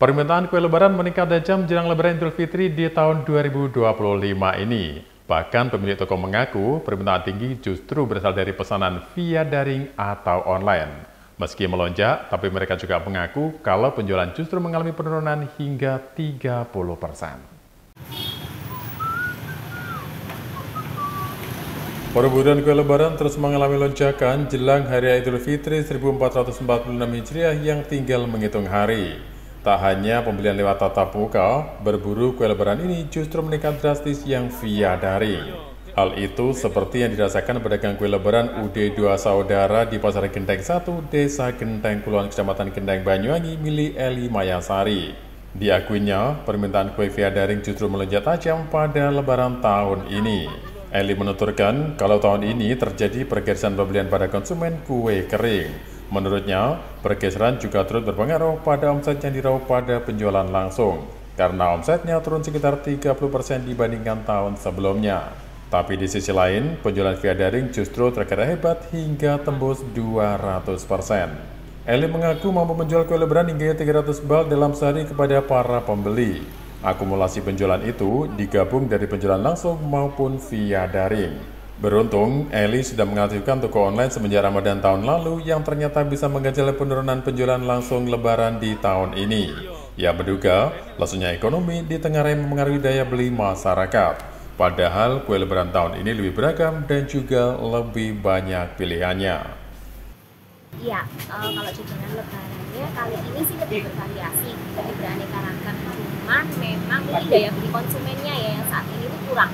Permintaan kue lebaran meningkat tajam jelang lebaran Idul Fitri di tahun 2025 ini. Bahkan pemilik toko mengaku permintaan tinggi justru berasal dari pesanan via daring atau online. Meski melonjak, tapi mereka juga mengaku kalau penjualan justru mengalami penurunan hingga 30%. Perburuan kue lebaran terus mengalami lonjakan jelang Hari Raya Idul Fitri 1446 Hijriah yang tinggal menghitung hari. Tak hanya pembelian lewat tatap muka, berburu kue lebaran ini justru meningkat drastis yang via daring. Hal itu seperti yang dirasakan pedagang kue lebaran UD2 Saudara di Pasar Genteng 1, Desa Genteng, Kulon, Kecamatan Genteng, Banyuwangi, milik Eli Mayasari. Diakuinya, permintaan kue via daring justru melonjak tajam pada lebaran tahun ini. Eli menuturkan kalau tahun ini terjadi pergeseran pembelian pada konsumen kue kering. Menurutnya, pergeseran juga turut berpengaruh pada omset yang diraup pada penjualan langsung, karena omsetnya turun sekitar 30% dibandingkan tahun sebelumnya. Tapi di sisi lain, penjualan via daring justru terkadang hebat hingga tembus 200%. Eli mengaku mampu menjual kue lebaran hingga 300 bal dalam sehari kepada para pembeli. Akumulasi penjualan itu digabung dari penjualan langsung maupun via daring. Beruntung, Eli sudah mengaktifkan toko online semenjak Ramadan tahun lalu yang ternyata bisa mengganjal penurunan penjualan langsung lebaran di tahun ini. Ia menduga, lesunya ekonomi di tengah raya mempengaruhi daya beli masyarakat. Padahal kue lebaran tahun ini lebih beragam dan juga lebih banyak pilihannya. Iya, kalau jajanan lebarannya kali ini sih lebih bervariasi, lebih beraneka ragam. Cuman memang ini daya beli konsumennya ya yang saat ini tuh kurang.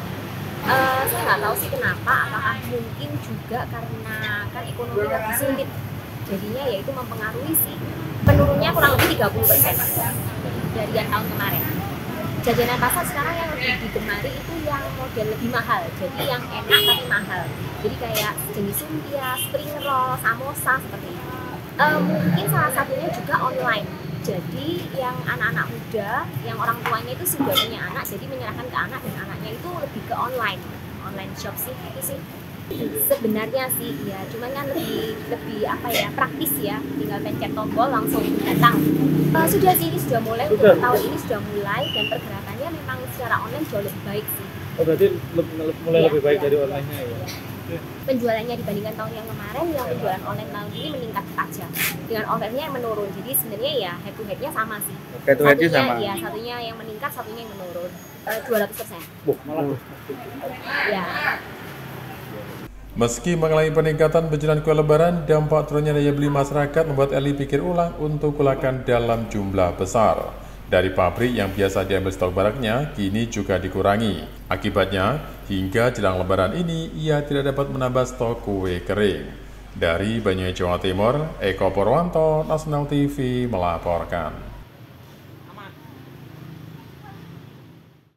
Saya nggak tahu sih kenapa, apakah mungkin juga karena kan ekonomi lagi sulit, jadinya ya itu mempengaruhi sih. Penurunnya kurang lebih 30% dari yang tahun kemarin. Jajanan pasar sekarang yang lebih digemari itu yang model lebih mahal, jadi yang enak tapi mahal. Jadi kayak jenis lumpia, spring roll, samosa seperti itu. Mungkin salah satunya juga online. Jadi yang anak-anak muda, yang orang tuanya itu sudah punya anak, jadi menyerahkan ke anak dan anaknya itu lebih ke online shop sih, itu sih. Sebenarnya sih ya, cuman kan lebih apa ya, praktis ya, tinggal pencet tombol langsung datang. Sudah sih, ini sudah mulai, untuk tahun ini sudah mulai dan pergerakannya memang secara online jauh lebih baik sih. Oh berarti mulai lebih baik dari online-nya ya? Penjualannya dibandingkan tahun yang kemarin, yang penjualan online tahun ini meningkat tajam. Dengan offline-nya yang menurun, jadi sebenarnya ya head to head-nya sama sih. Head to head-nya sama? Ya, satunya yang meningkat, satunya yang menurun. 200%. Malah. Ya. Meski mengalami peningkatan penjualan kue lebaran, dampak turunnya daya beli masyarakat membuat Eli pikir ulang untuk kulakan dalam jumlah besar. Dari pabrik yang biasa diambil stok barangnya, kini juga dikurangi. Akibatnya, hingga jelang lebaran ini, ia tidak dapat menambah stok kue kering. Dari Banyuwangi, Jawa Timur, Eko Purwanto, Nasional TV melaporkan.